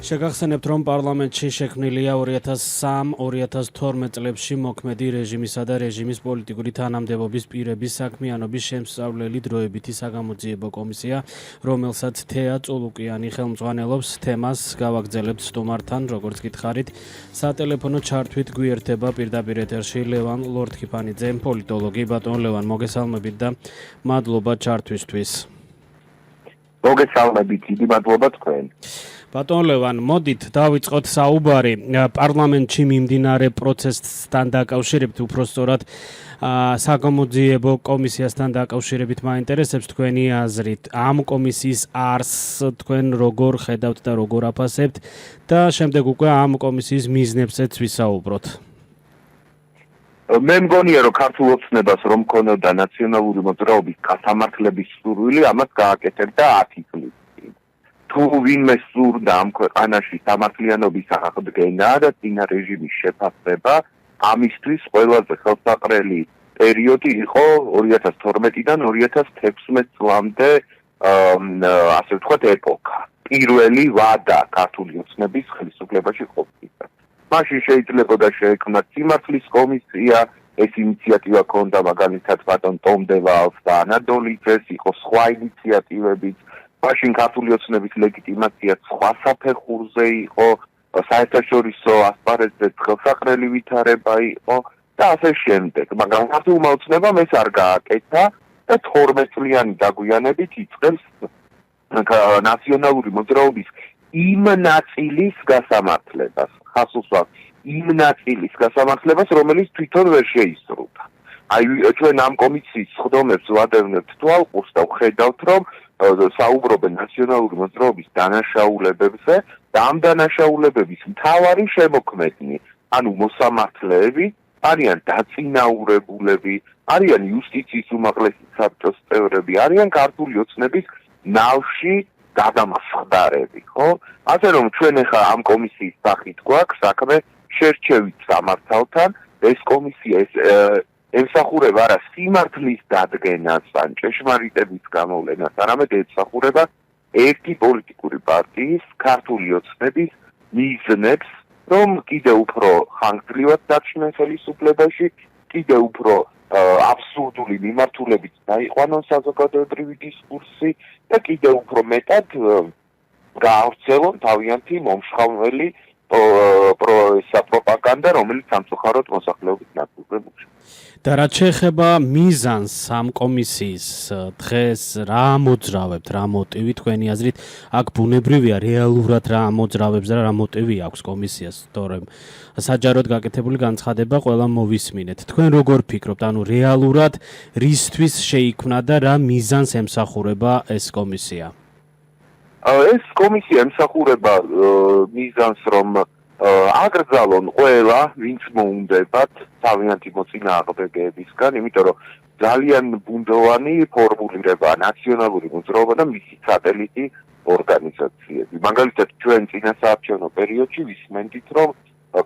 შეგახსენებთ, რომ პარლამენტში შექმნილია 2003-2012 წლებში მოქმედი რეჟიმისა და რეჟიმის პოლიტიკური თანამდებობის პირების საქმიანობის შემსწავლელი დროებითი საგამოძიებო კომისია, რომელსაც თეა წულუკიანი ხელმძღვანელობს. თემას გავაგრძელებთ სტუმართან, როგორც გითხარით, სატელეფონო ჩართვით გვიერთება პირდაპირ ეთერში ლევან ლორთქიფანიძე, პოლიტოლოგი. ბატონ ლევან, მოგესალმებით და მადლობა ჩართვისთვის. მოგესალმებით, დიდი მადლობა თქვენ. ბატონ ლევან, მოდით დავიწყოთ საუბარი პარლამენტში მიმდინარე პროცესთან დაკავშირებით, უпростоრად საგამოძიებო კომისიასთან დაკავშირებით მაინტერესებს თქვენი აზრით. ამ კომისიის არსს თქვენ როგორ ხედავთ და როგორ აფასებთ და შემდეგ უკვე ამ კომისიის მიზნებზეც ვისაუბროთ. მე მგონია, რომ ქართულ ოცნებას რომ ქონოდა ნაციონალური მოძრაობის გასამართლების სურვილი, ამას გააკეთებდა 10 წლის. თუ ვინმე სურდა ამ ქვეყანაში სამართლიანობის აღდგენა და წინა რეჟიმის შეფასება, ამისთვის ყველაზე ხელსაყრელი პერიოდი იყო 2012-დან 2016 წლამდე, ასე ვთქვათ, ეპოქა. პირველი ვადა ქართული ოცნების ხელისუფლებაში ყოფნისა. მაშინ შეიძლებოდა შეექმნათ სიმართლის კომისია, ეს ინიციატივა ჰქონდა მაგალითად ბატონ ტომდევალს და ანადოლიძეს, იყო სხვა ინიციატივებიც. მაშინ ქართული ოცნების ლეგიტიმაცია სხვა საფეხურზე იყო, საერთაშორისო ასპარეზზე ხელსაყრელი ვითარება იყო და ასე შემდეგ. მაგრამ ქართულმა ოცნებამ ეს არ გააკეთა და 12 წლიანი დაგვიანებით იწყებს ნაციონალური მოძრაობის იმ ნაწილის გასამართლებას. ხასუსვა იმ ნაწილის გასამართლებას, რომელიც თვითონ ვერ შეისრულდა. აი ჩვენ ამ კომისიის ხდომებს ვადევნებთ თვალყურს და ვხედავთ, რომ საუბრობენ ნაციონალური მოძრაობის დანაშაულებებზე და ამ დანაშაულებების მთავარი შემოქმედნი, ანუ მოსამართლეები, არიან დაწინაურებულები, არიან იუსტიციის უმაღლესი საბჭოს წევრები, არიან ქართული ოცნების ნავში გადამასხდარები, ხო? ასე რომ ჩვენ ახლა ამ კომისიის სახით გვაქვს საქმე შერჩევით სამართალთან, ეს კომისია ემსახურება არა სიმართლის დადგენას ან ჭეშმარიტების გამოვლენას, არამედ ემსახურება ერთი პოლიტიკური პარტიის, ქართული ოცნების მიზნებს, რომ კიდევ უფრო ხანგრძლივად დარჩნენ ხელისუფლებაში, კიდევ უფრო აბსურდული მიმართულებით დაიყვანონ საზოგადოებრივი დისკურსი და კიდევ უფრო მეტად გაავრცელონ თავიანთი მომშხამველი პროპაგანდა, რომელიც სამწუხაროდ მოსახლეობის ნაწილზე მუშაობს. და რაც შეეხება მიზანს ამ კომისიის დღეს რა მოძრავებთ, რა მოტივი თქვენი აზრით აქ ბუნებრივია რეალურად რა მოძრავებს და რა მოტივი აქვს კომისიას, თორემ საჯაროდ გაკეთებული განცხადება ყველა მოვისმინეთ. თქვენ როგორ ფიქრობთ, ანუ რეალურად რისთვის შეიქმნა და რა მიზანს ემსახურება ეს კომისია? ეს კომისია ემსახურება მიზანს, რომ აკრძალონ ყველა, ვინც მოუნდებათ თავიანთი მოწინააღმდეგეებისგან, იმიტომ რომ ძალიან ბუნდოვანი ფორმულირება ნაციონალური მოძრაობა და მისი სატელიტი ორგანიზაციები. მაგალითად, ჩვენ წინასაარჩევნო პერიოდში ვისმენდით, რომ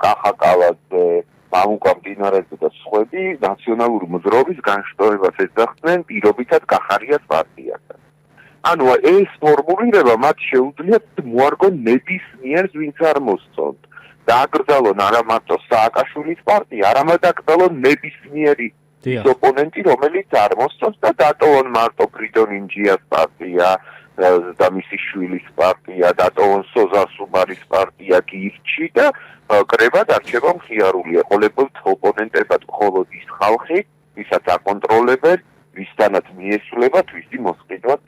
კახაკალაძე, მამუკა მდინარეზე და სხვები ნაციონალური მოძრაობის განშტოებას ეძახდნენ პირობითად კახარიას პარტიასთან. ანუ ეს ფორმულირება მათ შეუძლიათ მოარგონ ნებისმიერს, ვინც არ მოსწონთ. და აკრძალონ არა მარტო სააკაშვილის პარტია, არამედ აკრძალონ ნებისმიერი ოპონენტი, რომელიც არ მოსწონს და დატოვონ მარტო ფრიდონ ინჯიას პარტია და მისი შვილის პარტია, დატოვონ სოზარ სუმარის პარტია გირჩი და კრებად არჩევა მხიარული ეყოლებოდ ოპონენტებად მხოლოდ ის ხალხი, ვისაც აკონტროლებენ, ვისთანაც მიესწრებათ, ვისი მოსყიდვაც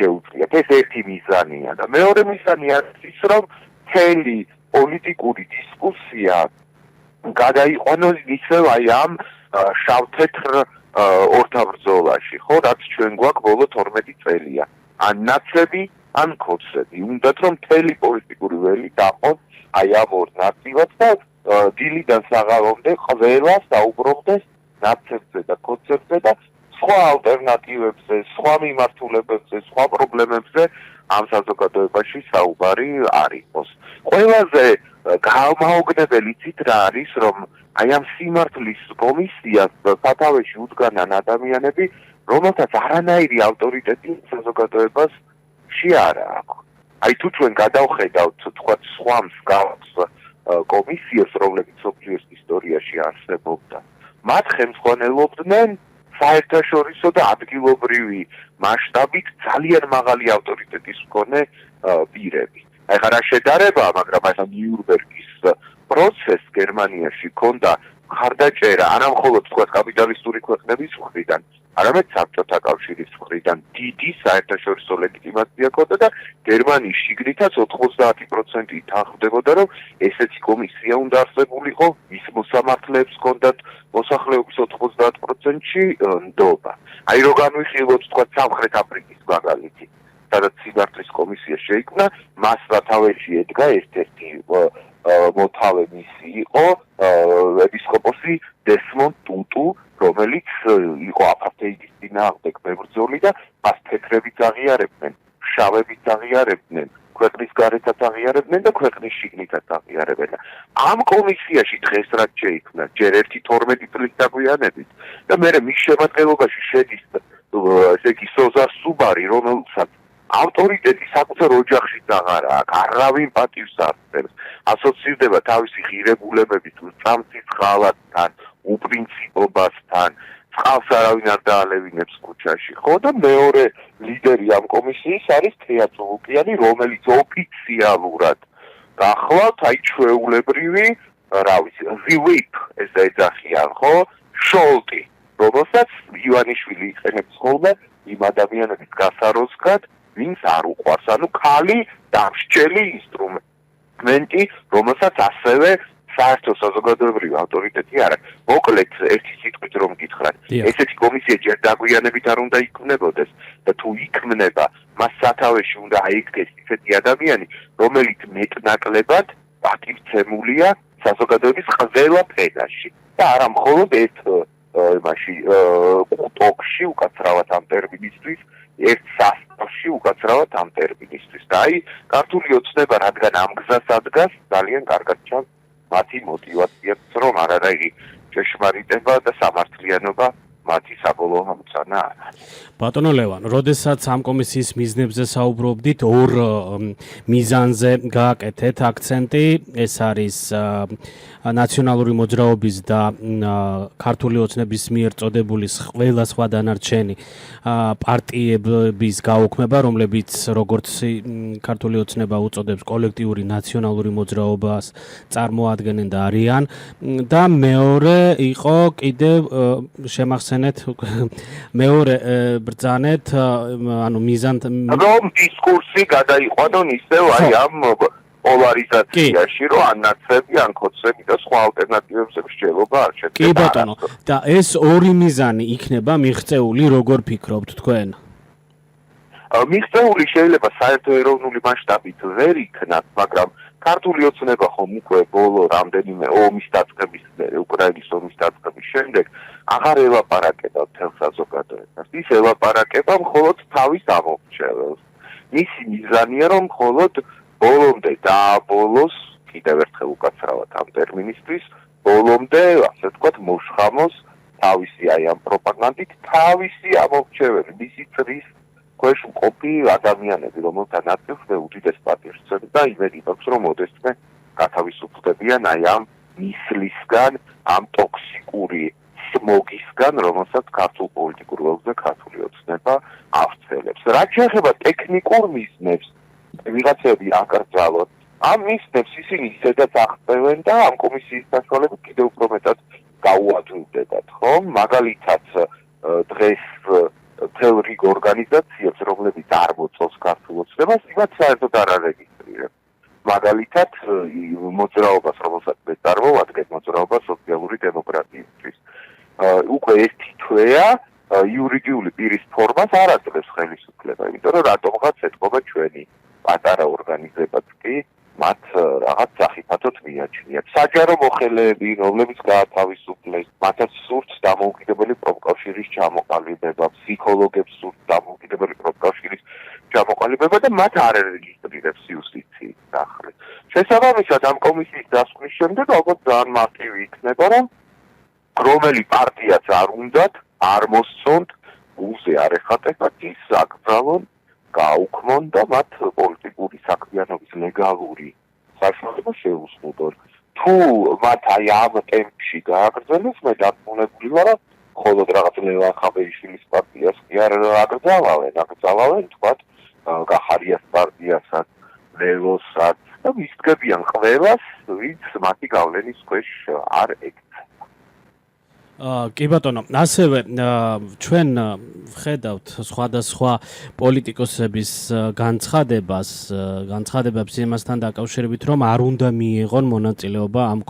შეუძლიათ. ეს ერთი მიზანია და მეორე მიზანი არის ის, რომ მთელი პოლიტიკური დისკუსია გადაიყვანოს ისევ აი ამ შავ-თეთრ ორთაბრძოლაში, ხო, რაც ჩვენ გვაქვს ბოლო 12 წელია. ან ნაცები, ან ქოცები. უნდათ რომ მთელი პოლიტიკური ველი დაყოს აი ამ ორ ნაწილად და დილიდან საღამომდე ყველა საუბრობდეს ნაცებზე და ქოცებზე და სხვა ალტერნატივებზე, სხვა მიმართულებებზე, სხვა პრობლემებზე ამ საზოგადოებაში საუბარი არ იყოს. ყველაზე გამაოგნებელი იცით რა არის, რომ აი ამ სიმართლის კომისიას სათავეში უდგანან ადამიანები, რომელთაც არანაირი ავტორიტეტი საზოგადოებაში არ აქვს. აი თუ ჩვენ გადავხედავთ თქვა სხვა მსგავს კომისიებს, რომლებიც მსოფლიოს ისტორიაში არსებობდა, მათ ხელმძღვანელობდნენ საერთაშორისო და ადგილობრივი მასშტაბით ძალიან მაღალი ავტორიტეტის მქონე პირები. ეხლა რა შედარებაა, მაგრამ აი ნიურნბერგის პროცესს გერმანიაში ჰქონდა მხარდაჭერა არა მხოლოდ თქვა კაპიტალისტური ქვეყნების მხრიდან, არამედ საბჭოთა კავშირის მხრიდან დიდი საერთაშორისო ლეგიტიმაცია ჰქონდა და გერმანიის შიგნითაც 90% თანხმდებოდა, რომ ესეთი კომისია უნდა არსებულიყო, ის მოსამართლეებს ჰქონდათ მოსახლეობის 90%-ში ნდობა. აი რო განვიხილოთ თქვა სამხრეთ აფრიკის მაგალითი, სადაც სიბარტის კომისია შეიქმნა, მას სათავეში ედგა ერთ-ერთი მოთავე მისი იყო ეპისკოპოსი დესმონდ ტუტუ, რომელიც იყო აპართეიდის წინააღმდეგ მებრძოლი და მას თეთრებიც აღიარებდნენ, შავებიც აღიარებდნენ, ქვეყნის გარეთაც აღიარებდნენ და ქვეყნის შიგნითაც აღიარებდნენ. ამ კომისიაში დღეს რაც შეიქმნა, ჯერ 1-12 წლის დაგვიანებით და მერე მის შემადგენლობაში შედის ესე იგი სოზა სუბარი, რომელსაც ავტორიტეტი საკუთარ ოჯახშიც აღარა აქვს, არავინ პატივს არ წერს, ასოცირდება თავისი ღირებულებებით წამსის ხალათთან, უპრინციპობასთან, წყალს არავინ არ დაალევინებს ქუჩაში, ხო და მეორე ლიდერი ამ კომისიის არის თეა წულუკიანი, რომელიც ოფიციალურად გახლავთ აი ჩვეულებრივი, რა ვიცი, whip ესე ეძახიან, ხო, შოლტი, რომელსაც ივანიშვილი იყენებს ხოლმე იმ ადამიანების გასაროზგად, ვინც არ უყვარს, ანუ ქალი დამსჯელი ინსტრუმენტი, რომელსაც ასევე საერთო საზოგადოებრივი ავტორიტეტი არ აქვს. მოკლედ, ერთი სიტყვით რომ გითხრათ, ესეთი კომისია ჯერ დაგვიანებით არ უნდა იქმნებოდეს და თუ იქმნება, მას სათავეში უნდა აიგდეს ისეთი ადამიანი, რომელიც მეტნაკლებად პატივცემულია საზოგადოების ყველა ფენაში და არა მხოლოდ იმაში კუტოქში უკაცრავად ამ ტერმინისთვის, ერთ სასწრაფში უკაცრავად ამ ტერმინისთვის. და აი, ქართული ოცნება რადგან ამ გზას ადგას, ძალიან კარგად ჩანს მათი мотивაციაც, რომ არანაირი ჭეშმარიტება და სამართლიანობა მათი საბოლოო ამოცანა არ არის. ბატონო ლევან, როდესაც ამ კომისიის მიზნებზე საუბრობდით, ორ მიზანზე გააკეთეთ აქცენტი, ეს არის ნაციონალური მოძრაობის და ქართული ოცნების მიერ წოდებული ყველა სხვა დანარჩენი პარტიების გაუქმება, რომლებიც როგორც ქართული ოცნება უწოდებს კოლექტიური ნაციონალური მოძრაობას წარმოადგენენ და არიან და მეორე იყო კიდევ შემახსენეთ მეორე ბრძანეთ, ანუ მიზანთ რომ დისკურსი გადაიყვანონ ისევ აი ამ პოლარიზაციაში, რომ ან ნაცრები, ან ქოცრები და სხვა ალტერნატივებზე მსჯელობა არ შედგება. კი ბატონო, და ეს ორი მიზანი იქნება მიღწეული, როგორ ფიქრობთ თქვენ? მიღწეული შეიძლება საერთო ეროვნული მასშტაბით ვერ იქნას, მაგრამ ქართული ოცნება ხომ უკვე ბოლო რამდენიმე ომის დაწყების მერე, უკრაინის ომის დაწყების შემდეგ აღარ ელაპარაკება მთელ საზოგადოებას. ის ელაპარაკება მხოლოდ თავის ამომრჩეველს. მისი მიზანია, რომ მხოლოდ ბოლომდე დააბოლოს, კიდევ ერთხელ უკაცრავად ამ ტერმინისთვის, ბოლომდე, ასე ვთქვათ, მოშხამოს თავისი აი ამ პროპაგანდით, თავისი ამომრჩეველი, მისი წრის ქვეშ მყოფი ადამიანები, რომელთა ნაწილს უდიდეს პატივს სცემს და იმედი მაქვს, რომ მოდესმე გათავისუფლდებიან აი ამ მისლისგან, ამ ტოქსიკური სმოგისგან, რომელსაც ქართულ პოლიტიკურ ველზე ქართული ოცნება ავრცელებს. რაც შეეხება ტექნიკურ მიზნებს, ვიღაცები აკრძალოთ. ამ მიზნებს ისინი ისედაც აღწევენ და ამ კომისიის საშუალებით კიდევ უფრო მეტად გაუადვილდებათ, ხო? მაგალითად, დღეს მთელ რიგ ორგანიზაციებს, რომლებიც არ მოწონს ქართულ ოცნებას, იმათ საერთოდ არ არეგისტრირებს. მაგალითად, მოძრაობას, რომელსაც მე წარმოვადგენ, მოძრაობა სოციალური დემოკრატიისთვის. უკვე ერთი თვეა იურიდიული პირის ფორმას არ აძლევს ხელისუფლება, იმიტომ რომ რატომღაც ეთქობა ჩვენი პატარა ორგანიზებაც კი მათ რაღაც სახიფათოდ მიაჩნიათ. საჯარო მოხელეები, რომლებიც გაათავისუფლეს, მათაც სურთ დამოუკიდებელი პროფკავშირის ჩამოყალიბება, ფსიქოლოგებს სურთ დამოუკიდებელი პროფკავშირის ჩამოყალიბება და მათ არ ერეგისტრირებს იუსტიციის სახლი. შესაბამისად, ამ კომისიის დასკვნის შემდეგ ალბათ ძალიან მარტივი იქნება, რომ რომელი პარტიაც არ უნდათ, არ მოსწონთ, გულზე არ ეხატებათ, ის აკრძალონ, გაუქმონ და მათ პოლიტიკური საქმიანობის ლეგალური საშუალება შეუსრულონ. თუ მათ აი ამ ტემპში გააგრძელოს, მე დარწმუნებული ვარ, მხოლოდ რაღაც ლევან ხაბეიშვილის პარტიას კი არ აკრძალავენ, თქვათ, გახარიას პარტიასაც, ლევოსაც და მისდგებიან ყველას, ვინც მათი გავლენის ქვეშ არ ექცევა. კი ბატონო, ასევე ჩვენ ვხედავთ სხვადასხვა პოლიტიკოსების განცხადებებს იმასთან დაკავშირებით, რომ არ უნდა მიიღონ მონაწილეობა ამ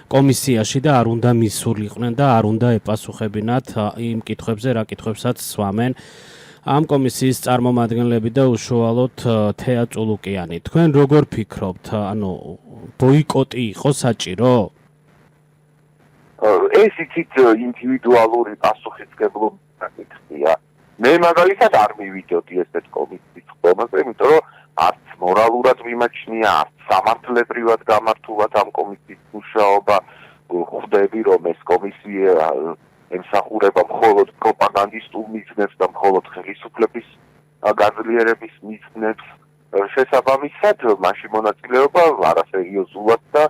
კომისიაში და არ უნდა მისულიყვნენ და არ უნდა ეპასუხებინათ იმ კითხვებზე, რა კითხვებსაც სვამენ ამ კომისიის წარმომადგენლები და უშუალოდ თეა წულუკიანი. თქვენ როგორ ფიქრობთ, ანუ ბოიკოტი იყო საჭირო? ეს იცით ინდივიდუალური პასუხისმგებლობა კითხია. მე მაგალითად არ მივიდოდი ესეთ კომისიის ხდომაზე, იმიტომ რომ არც მორალურად მიმაჩნია, არც სამართლებრივად გამართულად ამ კომისიის მუშაობა. ხვდები, რომ ეს კომისია ემსახურება მხოლოდ პროპაგანდისტულ მიზნებს და მხოლოდ ხელისუფლების გაძლიერების მიზნებს. შესაბამისად, მაშინ მონაწილეობა არასერიოზულად და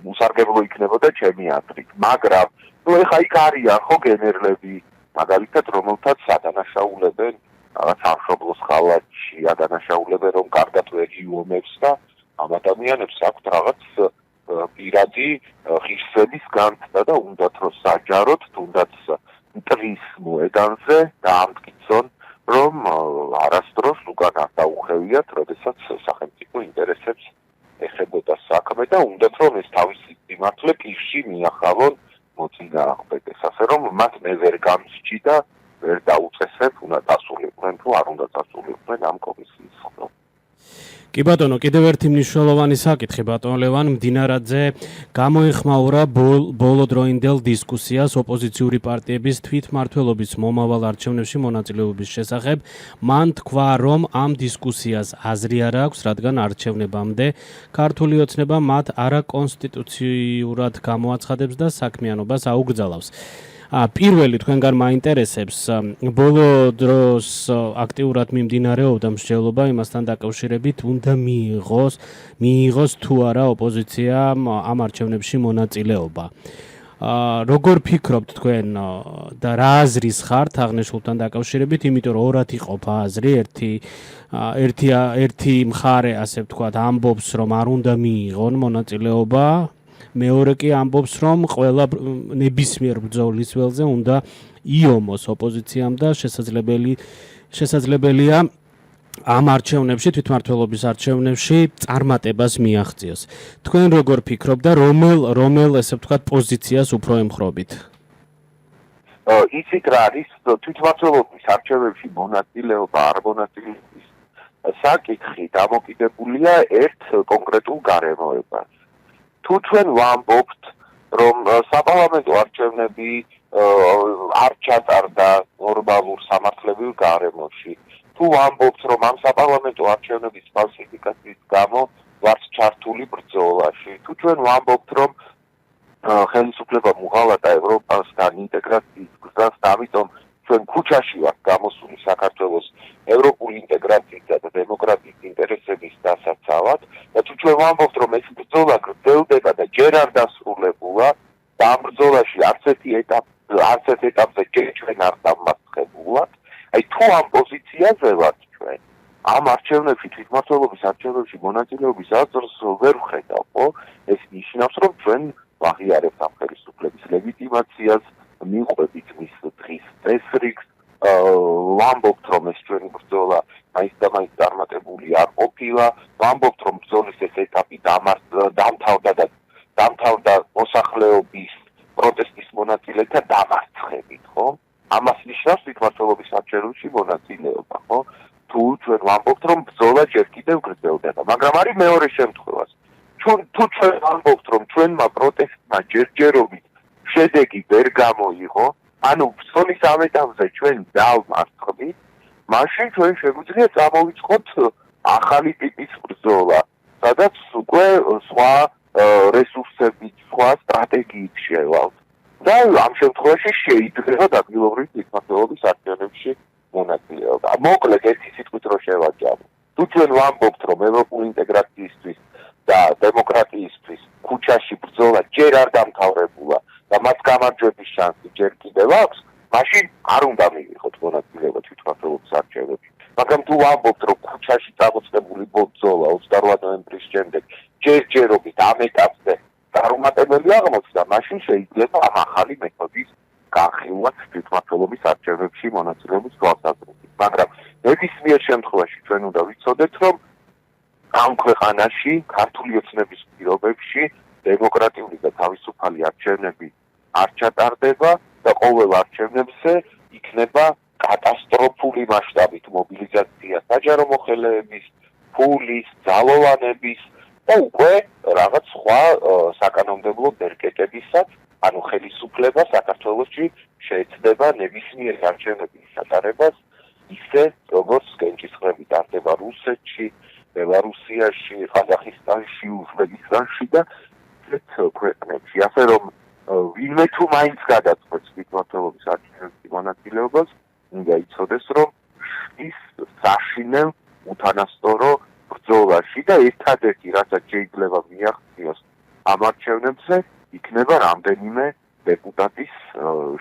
უსარგებლო იქნებოდა ჩემი აზრით. მაგრამ ეხა იქ არიან ხო გენერლები, მაგალითად, რომელთაც ადანაშაულებენ რაღაც სამშობლოს ხალხში, ადანაშაულებენ, რომ კარგად ვერ იუომებს და ამ ადამიანებს აქვთ რაღაც პირადი ღირსების განცდა და უნდათ რომ საჯაროდ, თუნდაც მტრის მოედანზე დაამტკიცონ, რომ არასდროს უკან არ დაუხევიათ, როდესაც სახელმწიფო ინტერესებს ეხებოდა საქმე და უნდათ რომ ეს თავისი სიმართლე პირში მიახალონ მოწინააღმდეგეს, ასე რომ მათ მე ვერ გამსჭი და ვერ დაუწესებ, უნდა დასულიყვნენ თუ არ უნდა დასულიყვნენ ამ კომისიის ხდომა. კი ბატონო, კიდევ ერთი მნიშვნელოვანი საკითხი ბატონ ლევან მდინარაძე გამოეხმაურა ბოლოდროინდელ დისკუსიას ოპოზიციური პარტიების თვითმმართველობის მომავალ არჩევნებში მონაწილეობის შესახებ. მან თქვა, რომ ამ დისკუსიას აზრი არ აქვს, რადგან არჩევნებამდე ქართული ოცნება მათ არაკონსტიტუციურად გამოაცხადებს და საქმიანობას აუგზავნავს. პირველი თქვენგან მაინტერესებს, ბოლო დროს აქტიურად მიმდინარეობდა მსჯელობა იმასთან დაკავშირებით, უნდა მიიღოს თუ არა ოპოზიციამ ამ არჩევნებში მონაწილეობა. როგორ ფიქრობთ თქვენ და რა აზრის ხართ აღნიშნულთან დაკავშირებით, იმიტომ რომ ორად იყოფა აზრი, ერთი მხარე, ასე ვთქვათ, ამბობს, რომ არ უნდა მიიღონ მონაწილეობა, მეორე კი ამბობს, რომ ყველა ნებისმიერ ბრძოლის ველზე უნდა იომოს ოპოზიციამ და შესაძლებელია ამ არჩევნებში, თვითმმართველობის არჩევნებში წარმატებას მიაღწიოს. თქვენ როგორ ფიქრობთ და რომელ ესე ვთქვათ პოზიციას უფრო ემხრობით? იცით რა არის თვითმმართველობის არჩევნებში მონაწილეობა არ მონაწილეობის საკითხი დამოკიდებულია ერთ კონკრეტულ გარემოებას. თუ ჩვენ ვამბობთ, რომ საპარლამენტო არჩევნები არ ჩატარდა ნორმალურ სამართლებრივ გარემოში, თუ ვამბობთ, რომ ამ საპარლამენტო არჩევნების ფალსიფიკაციის გამო ვართ ჩართული ბრძოლაში, თუ ჩვენ ვამბობთ, რომ ხელისუფლება მუღალატა ევროპასთან ინტეგრაციის გზას და ამიტომ ჩვენ ქუჩაში ვართ გამოსული საქართველოს ევროპული ინტეგრაციისა და დემოკრატიის ინტერესების დასაცავად და თუ ჩვენ ვამბობთ, რომ ეს ბრძოლა გრძელდება და ჯერ არ დასრულებულა და ამ ბრძოლაში არც ერთ ეტაპზე ჯერ ჩვენ არ დამარცხებულად, აი თუ ამ პოზიციაზე ვართ ჩვენ, ამ არჩევნებში, თვითმმართველობის არჩევნებში მონაწილეობის აზრს ვერ ვხედავ, ხო? ეს ნიშნავს, რომ ჩვენ ვაღიარებთ ამ ხელისუფლების ლეგიტიმაციას, მიყვებით მის დღის წესრიგს, ვამბობთ, რომ ეს ჩვენი ბრძოლა მაინც და მაინც წარმატებული არ ყოფილა, ვამბობთ, რომ ბრძოლის ეს ეტაპი დამთავრდა მოსახლეობის პროტესტის მონაწილეთა დამარცხებით, ხო? ამას ნიშნავს თვითმმართველობის არჩევნებში მონაწილეობა, ხო? თუ ჩვენ ვამბობთ, რომ ბრძოლა ჯერ კიდევ გრძელდება, მაგრამ არის მეორე შემთხვევაც. თუ ჩვენ ვამბობთ, რომ ჩვენმა პროტესტმა ჯერჯერობით შედეგი ვერ გამოიღო, ანუ ბრძოლის ამ ეტაპზე ჩვენ დავმარცხდით, მაშინ ჩვენ შეგვიძლია წამოვიწყოთ ახალი ტიპის ბრძოლა, სადაც უკვე სხვა რესურსებით, სხვა სტრატეგიით შევალთ. და ამ შემთხვევაში შეიძლება ადგილობრივი თვითმმართველობის არჩევნებში მონაწილეობა. მოკლედ ერთი სიტყვით რო შევაჯამო. თუ ჩვენ ვამბობთ, რომ ევროპული ინტეგრაციისთვის და დემოკრატიისთვის ქუჩაში ბრძოლა ჯერ არ დამთავრებულა და მას გამარჯვების შანსი ჯერ კიდევ აქვს, მაშინ არ უნდა მიიღოთ მონაწილეობა თვითმმართველობის არჩევნებში. მაგრამ თუ ვამბობთ, რომ ქუჩაში წამოწყებული ბრძოლა 28 ნოემბრის შემდეგ ჯერჯერობით ამ ეტაპზე წარუმატებელი აღმოჩნდა, მაშინ შეიძლება ამ ახალი მეთოდის განხილვაც თვითმმართველობის არჩევნებში მონაწილეობის თვალსაზრისით. მაგრამ ნებისმიერ შემთხვევაში ჩვენ უნდა ვიცოდეთ, რომ ამ ქვეყანაში ქართული ოცნების პირობებში დემოკრატიული და თავისუფალი არჩევნები არ ჩატარდება და ყოველ არჩევნებზე იქნება კატასტროფული მასშტაბით მობილიზაცია საჯარო მოხელეების, ფულის, ძალოვანების და უკვე რაღაც სხვა საკანონმდებლო ბერკეტებისაც, ანუ ხელისუფლება საქართველოში შეეცდება ნებისმიერ არჩევნების ჩატარებას ისე, როგორც კენჭისყრები ტარდება რუსეთში, ბელარუსიაში, ყაზახისტანში, უზბეკისტანში და ერთ ქვეყნებში. ასე რომ ვინმე თუ მაინც გადაწყვეტს თვითმმართველობის არჩევნებში მონაწილეობას, უნდა იცოდეს, რომ ის საშინელ უთანასწორო ბრძოლაში და ერთადერთი რასაც შეიძლება მიაღწიოს ამ არჩევნებზე იქნება რამდენიმე დეპუტატის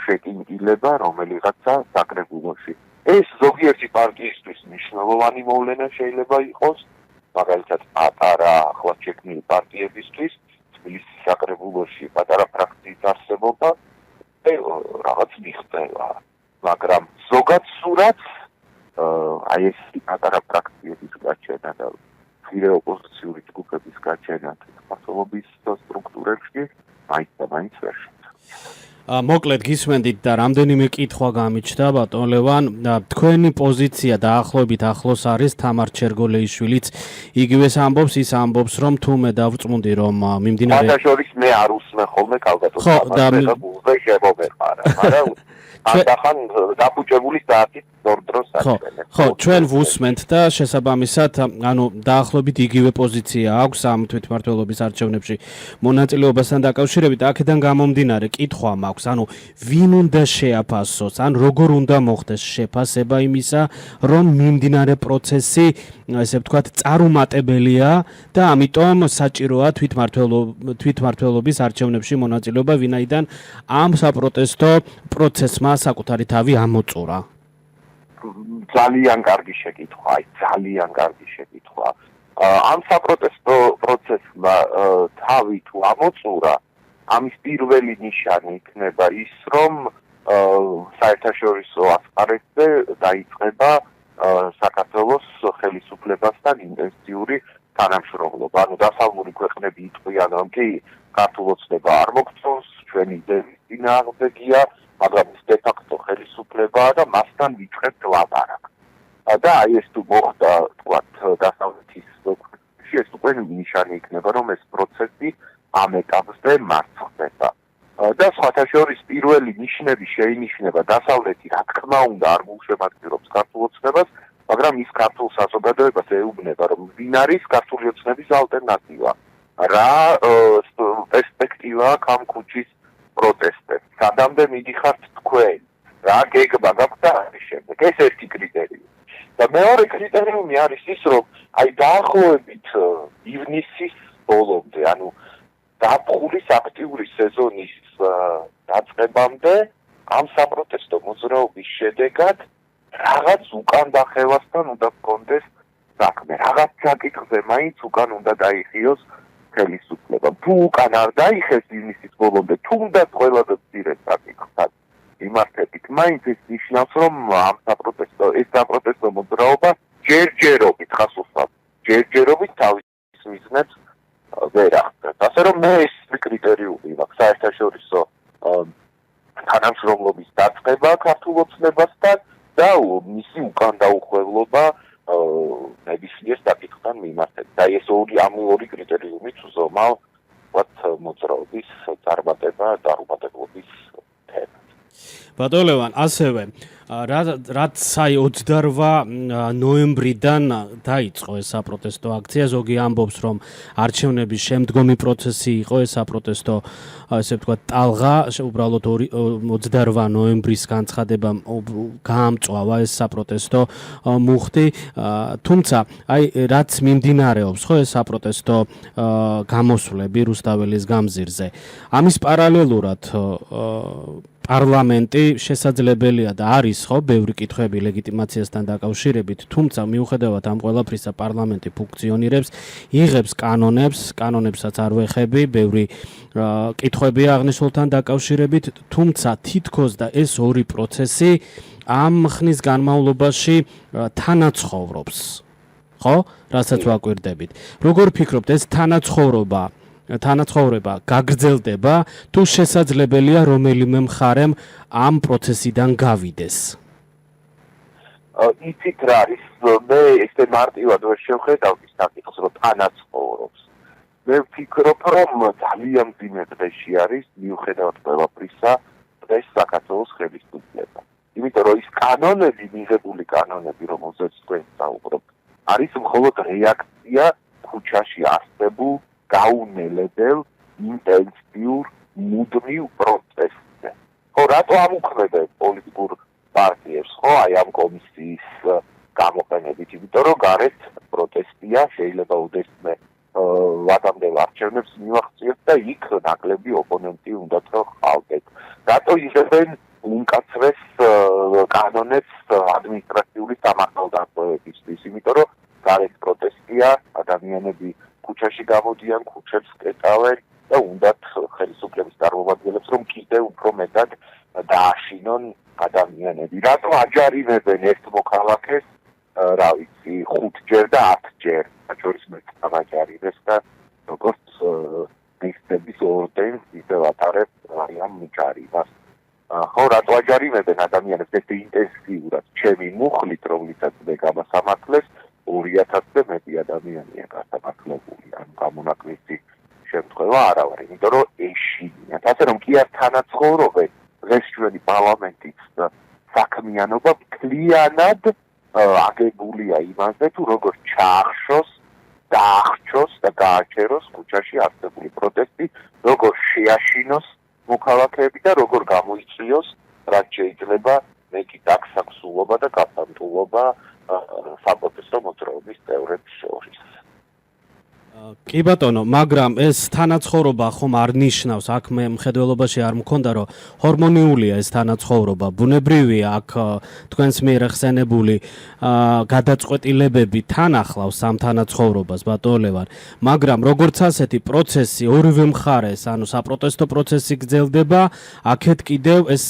შეკინკილება რომელიღაცა საკრებულოში. ეს ზოგიერთი პარტიისთვის მნიშვნელოვანი მოვლენა შეიძლება იყოს, მაგალითად პატარა ახლად შექმნილი პარტიებისთვის, თბილისის საკრებულოში პატარა ფრაქციის არსებობა რაღაც მიღწევა. მაგრამ ზოგად სურათს აი ეს პატარა ფრაქციების გაჩენა და მცირე ოპოზიციური ჯგუფების გაჩენა თვითმმართველობის სტრუქტურებში მაინც ვერ შეცდომა. მოკლედ გისმენდით და რამდენიმე კითხვა გამიჩნდა ბატონ ლევან, თქვენი პოზიცია დაახლოებით ახლოს არის თამარ ჩერგოლეიშვილიც იგივეს ამბობს, ის ამბობს, რომ თუ მე დავწმუნდი რომ მიმდინარე შორის მე არ უსმენ ხოლმე კალგატოს და გულზე შემომეყარა, მაგრამ ახან დაფუჭებული საათით დრო-დროს საჭიროა. ხო, ჩვენ ვუსმენთ და შესაბამისად, ანუ დაახლოებით იგივე პოზიცია აქვს ამ თვითმმართველობის არჩევნებში მონაწილეობასთან დაკავშირებით. აქედან გამომდინარე, კითხვა მაქვს, ანუ ვინ უნდა შეაფასოს, ან როგორ უნდა მოხდეს შეფასება იმისა, რომ მიმდინარე პროცესი, ესე ვთქვათ, წარუმატებელია და ამიტომ საჭიროა თვითმმართველობის არჩევნებში მონაწილეობა, ვინაიდან ამ საპროტესტო პროცესმა საკუთარი თავი ამოწურა. ძალიან კარგი შეკითხვა, ძალიან კარგი შეკითხვა. ამ საპროტესტო პროცესმა თავი თუ ამოწურა, ამის პირველი ნიშანი იქნება ის, რომ საერთაშორისო ასპარეზზე დაიწყება საქართველოს ხელისუფლებასთან ინტენსიური თანამშრომლობა. ანუ დასავლური ქვეყნები იტყვიან, რომ კი ქართულ ოცნება არ მოგწონს, ჩვენი იდეების წინააღმდეგია, მაგრამ ის დე-ფაქტო ხელისუფლებაა და მასთან ვიწყებთ ლაპარაკს. და აი ეს თუ მოხდა, თქვათ, დასავლეთის ქვეყნებში, ეს უკვე ნიშანი იქნება, რომ ეს პროცესი ამ ეტაპზე მარცხდება. და სხვათა შორის პირველი ნიშნები შეინიშნება დასავლეთი, რა თქმა უნდა, არ გულშემატკივრობს ქართულ ოცნებას, მაგრამ ის ქართულ საზოგადოებას ეუბნება, რომ ვინ არის ქართული ოცნების ალტერნატივა. რა პერსპექტივა აქვს ამ ქუჩის პროტესტებს. სადამდე მიდიხართ თქვენ, რა გეგმა გაქვთ და ამის შემდეგ. ეს ერთი კრიტერიუმი. და მეორე კრიტერიუმი არის ის, რომ აი დაახლოებით ივნისის ბოლომდე, ანუ დაფხულის აქტიური სეზონის დაწყებამდე ამ საპროტესტო მოძრაობის შედეგად რაღაც უკან დახევასთან უნდა გქონდეს საქმე. რაღაც საკითხზე მაინც უკან უნდა დაიხიოს ხელისუფლება. თუ უკან არ დაიხეს ივნისის ბოლომდე, თუნდაც ყველაზე მცირე საკითხთან იმართებით, მაინც ეს ნიშნავს, რომ ამ საპროტესტო მოძრაობა ჯერჯერობით ხასუსად, ჯერჯერობით თავის მიზნებს ვერ ახდენს. ასე რომ მე ეს კრიტერიუმი მაქვს საერთაშორისო თანამშრომლობის დაწყება ქართულ ოცნებასთან და მისი უკან დაუხვევლობა ნებისმიერ საკითხთან მიმართებით. და ეს ამ ორი კრიტერიუმით ზომავ მოძრაობის წარმატება და არუმატებლობის თემა. ბატონო ლევან, ასევე რაც აი 28 ნოემბრიდან დაიწყო ეს საპროტესტო აქცია, ზოგი ამბობს, რომ არჩევნების შემდგომი პროცესი იყო ეს საპროტესტო, ასე ვთქვათ, ტალღა, უბრალოდ 28 ნოემბრის განცხადება გაამწვავა ეს საპროტესტო მუხტი, თუმცა აი რაც მიმდინარეობს ხო ეს საპროტესტო გამოსვლები რუსთაველის გამზირზე, ამის პარალელურად პარლამენტი შესაძლებელია და არის ხო ბევრი კითხვები ლეგიტიმაციასთან დაკავშირებით, თუმცა მიუხედავად ამ ყველაფრისა პარლამენტი ფუნქციონირებს, იღებს კანონებსაც არ ვეხები, ბევრი კითხვებია აღნიშნულთან დაკავშირებით, თუმცა თითქოს და ეს ორი პროცესი ამ ხნის განმავლობაში თანაცხოვრობს, ხო? რასაც ვაკვირდებით. როგორ ფიქრობთ, ეს თანაცხოვრება გაგრძელდება თუ შესაძლებელია რომელიმე მხარემ ამ პროცესიდან გავიდეს? იცით რა არის, მე ესე მარტივად ვერ შევხედავ ის საკითხს, რომ თანაცხოვრობს. მე ვფიქრობ, რომ ძალიან მძიმე დღეში არის მიუხედავად ყველაფრისა დღეს საქართველოს ხელისუფლება. იმიტომ რომ ის კანონები, მიღებული კანონები, რომელზეც თქვენ საუბრობთ, არის მხოლოდ რეაქცია ქუჩაში არსებულ გაუნელებელ ინტენსიურ მუდმივ პროცესზე. ხო, რატო ამუქმებენ პოლიტიკურ პარტიებს, ხო, აი ამ კომისიის გამოყენებით, იმიტომ რომ გარეთ პროტესტია, შეიძლება უდესმე ვადამდელ არჩევნებს მივახციოთ და იქ ნაკლები ოპონენტი უნდათ რომ ხალხეთ. რატო იღებენ უმკაცრეს კანონებს ადმინისტრაციული სამართალდამცავებისთვის, იმიტომ რომ გარეთ პროტესტია, ადამიანები ქუჩაში გამოდიან, ქუჩებს კეტავენ და უნდათ ხელისუფლების წარმომადგენლებს რომ კიდევ უფრო მეტად დააშინონ ადამიანები. რატო აჯარიმებენ ერთ მოქალაქეს, რა ვიცი, 5ჯერ და 10ჯერ, შორის მე აღაჯარიმეს და როგორც მისდების ორდენს ისევ ატარებ ამ ჯარიმას. ხო, რატო აჯარიმებენ ადამიანებს ეს ინტენსიურად, ჩემი მუხლით, რომლითაც მე გამასამართლეს 2000-ზე მეტი ადამიანია გასამართლებული, ან გამონაკლისი შემთხვევა არ არის, იმიტომ რომ ეშინიათ. ასე რომ კი არ თანაცხოვრობენ, დღეს ჩვენი პარლამენტის საქმიანობა მთლიანად აგებულია იმაზე, თუ როგორ ჩაახშოს, დაახჩოს და გააჩეროს ქუჩაში არსებული პროტესტი, როგორ შეაშინოს მოქალაქეები და როგორ გამოიწვიოს, რაც შეიძლება მეტი დაქსაქსულობა და გასამტულობა საპროტესტო მოძრაობის წევრებს შორის. კი ბატონო, მაგრამ ეს თანაცხოვრობა ხომ არ ნიშნავს, აქ მე მხედველობაში არ მქონდა, რომ ჰორმონიულია ეს თანაცხოვრობა, ბუნებრივია აქ თქვენს მიერ ხსენებული გადაწყვეტილებები თან ახლავს ამ თანაცხოვრობას, ბატონო ლევან, მაგრამ როგორც ასეთი პროცესი ორივე მხარეს, ანუ საპროტესტო პროცესი გრძელდება, აქეთ კიდევ ეს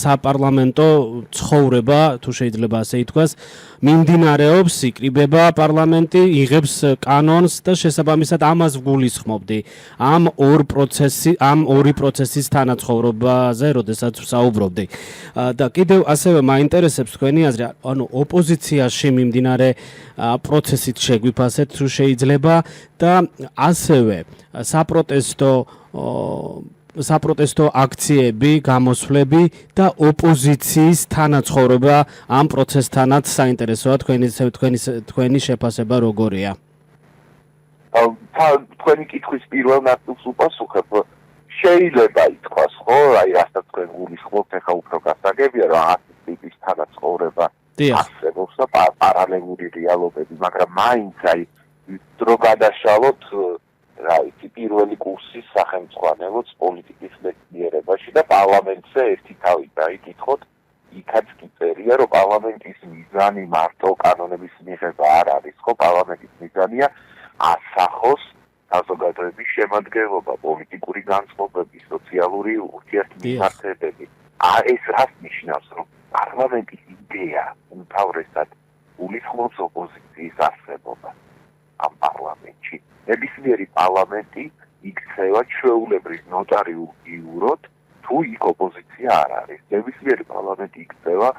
საპარლამენტო ცხოვრება, თუ შეიძლება ასე ითქვას, მიმდინარეობს, იკრიბება პარლამენტი, იღებს კანონს და შესაბამისად ამას ვგულისხმობდი. ამ ორი პროცესის თანაცხოვრებაზე, როდესაც ვსაუბრობდი. და კიდევ ასევე მაინტერესებს თქვენი აზრი, ანუ ოპოზიციაში მიმდინარე პროცესით შეგვიფასეთ, თუ შეიძლება და ასევე საპროტესტო აქციები, გამოსვლები და ოპოზიციის თანაცხოვრება ამ პროცესთანაც საინტერესოა თქვენი შეფასება როგორია? თქვენი კითხვის პირველ ნაწილს უპასუხებ, შეიძლება ითქვას, ხო, აი რასაც თქვენ გულისხმობთ, ახლა უფრო გასაგებია, რომ ასეთი ტიპის თანაცხოვრება არსებობს და პარალელური რეალობები, მაგრამ მაინც აი დრო გადაშალოთ რა ვიცი, პირველი კურსის სახელმწიფოებრივ პოლიტიკის მეცნიერებაში და პარლამენტზე ერთი თავი დაიკითხოთ, იქაც კი წერია, რომ პარლამენტის მიზანი მარტო კანონების მიღება არ არის, ხო, პარლამენტის მიზანია ასახოს საზოგადოების შემადგენლობა, პოლიტიკური განწყობები, სოციალური ურთიერთმიმართებები. ეს რას ნიშნავს, რომ პარლამენტის იდეა უმთავრესად გულისხმობს ოპოზიციის არსებობას ამ პარლამენტში. ნებისმიერი პარლამენტი იქცევა ჩვეულებრივ ნოტარიულურად, თუ იქ ოპოზიცია არ არის. ნებისმიერი პარლამენტი იქცევა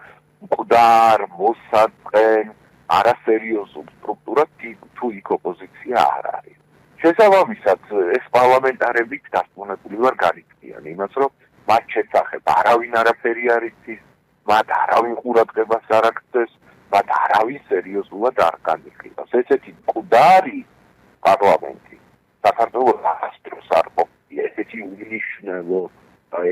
მკვდარ, მოსაწყენ, არასერიოზულ სტრუქტურად, თუ იქ ოპოზიცია არ არის. შესაბამისად, ეს პარლამენტარები დასწრებული ვარ განიცდიან იმას, რომ მათ შესახებ არავინ არაფერი არ იცის, მათ არავინ ყურადღებას არ აქცევს, მათ არავინ სერიოზულად არ განიხილავს. ესეთი მკვდარი პარლამენტი საქართველოს აღასრულს არ ყოფია, ესეთი უნიშნელო,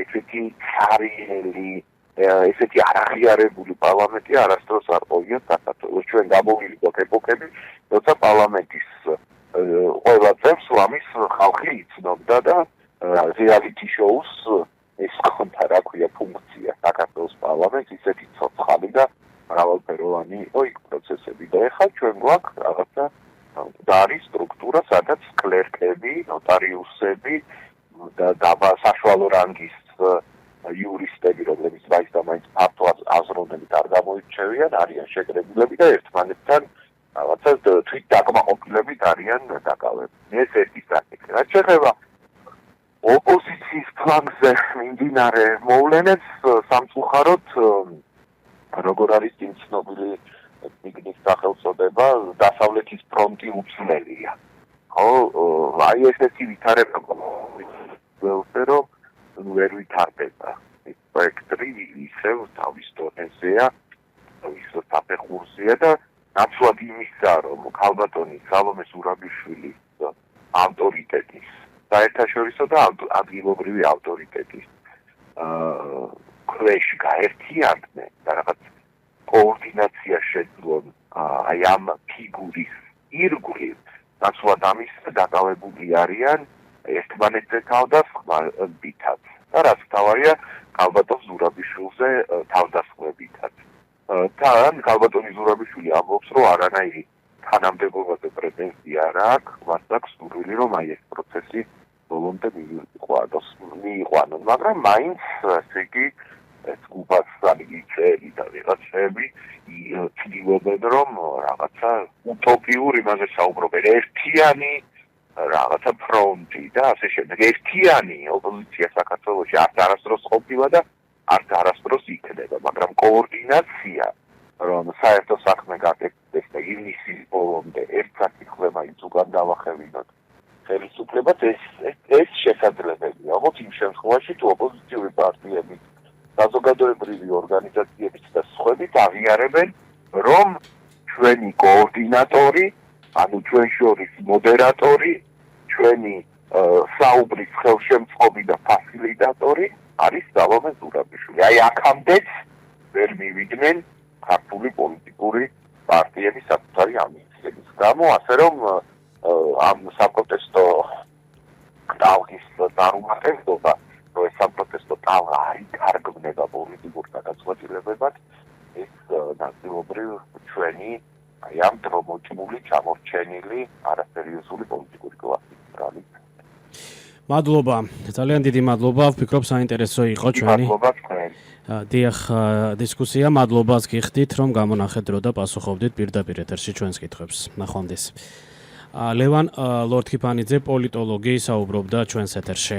ესეთი ცარიელი, ესეთი არაღიარებული პარლამენტი არასდროს არ ყოფია საქართველოს. ჩვენ გამოვიდოთ ეპოქები, როცა პარლამენტის ყველა წევს ლამის ხალხი იცნობდა და რეალიტი შოუს ეს ხონთა რა ქვია ფუნქცია საქართველოს პარლამენტს ისეთი ცოცხალი და მრავალფეროვანი იყო იქ პროცესები და ეხლა ჩვენ გვაქვს რაღაცა მკვდარი სტრუქტურა, სადაც კლერკები, ნოტარიუსები და საშუალო რანგის იურისტები, რომლებიც მაინც და მაინც ფართო აზროვნებით არ გამოირჩევიან, არიან შეკრებულები და ერთმანეთთან რაღაცა თვითდაკმაყოფილებით არიან დაკავებულნი. ეს ერთი საკითხი. რაც შეეხება ოპოზიციის ფლანგზე მიმდინარე მოვლენებს სამწუხაროდ როგორ არის იმ ცნობილი მიგნის სახელწოდება დასავლეთის ფრონტი უცვლელია. ხო, აი ესეთი ვითარება გველზე რომ ვერ ვითარდება. ეს პროექტი ისევ თავის დონეზეა, ის საფეხურზეა და ნაცვლად იმისა, რომ ქალბატონი სალომე ზურაბიშვილის ავტორიტეტის საერთაშორისო და ადგილობრივი ავტორიტეტის ქვეშ გაერთიანდნენ და რაღაც კოორდინაცია შეძლონ აი ამ ფიგურის ირგვლივ ნაცვლად ამისა დაკავებული არიან ერთმანეთზე თავდასხმებითაც და რაც თავარია ქალბატონ ზურაბიშვილზე თავდასხმებითაც. თან ქალბატონი ზურაბიშვილი ამბობს, რომ არანაირი თანამდებობაზე პრეტენზია არ აქვს, მას აქვს სურვილი, რომ აი ეს პროცესი ბოლომდე მიიყვანოს, მაგრამ მაინც ესე იგი ეს გუბაცანი წელი და ვიღაცები ცდილობენ, რომ რაღაცა утоპიურ იმაზე საუბრობენ, ერთიანი რაღაცა ფრონტი და ასე შემდეგ. ერთიანი ოპოზიცია საქართველოში არასდროს ყოფილა და არასდროს იქნება, მაგრამ კოორდინაცია, რომ საერთო საქმე გაკეთდეს და ივნისის ბოლომდე ერთ საკითხზე მაინც უკან დავახევინოთ ხელისუფლებას, ეს შესაძლებელია. ოღონდ იმ შემთხვევაში, თუ ოპოზიციური პარტიები, საზოგადოებრივი ორგანიზაციებიც და სხვაებიც აღიარებენ, რომ ჩვენი კოორდინატორი, ანუ ჩვენ შორის მოდერატორი, ჩვენი საუბრის ხელშემწყობი და ფასილიტატორი არის სალომე ზურაბიშვილი. აი აქამდეც ვერ მივიდნენ ქართული პოლიტიკური პარტიების საკუთარი ამბიციების გამო, ასე რომ ამ საპროტესტო ტალღის დარუმატებობა, რომ ეს საპროტესტო ტალღა არ იკარგმნება პოლიტიკურ გადაწყვეტილებებად, ეს ნაწილობრივ ჩვენი აი ამ დრომოჭმული, ჩამორჩენილი, არასერიოზული პოლიტიკური კლასის რამით. მადლობა, ძალიან დიდი მადლობა, ვფიქრობ საინტერესო იყო ჩვენი. მადლობა თქვენ. დიახ, დისკუსია, მადლობას გიხდით, რომ გამონახეთ დრო და პასუხობდით პირდაპირ ეთერში ჩვენს კითხვებს. ნახვამდის. ლევან ლორთქიფანიძე პოლიტოლოგი საუბრობდა ჩვენს ეთერში.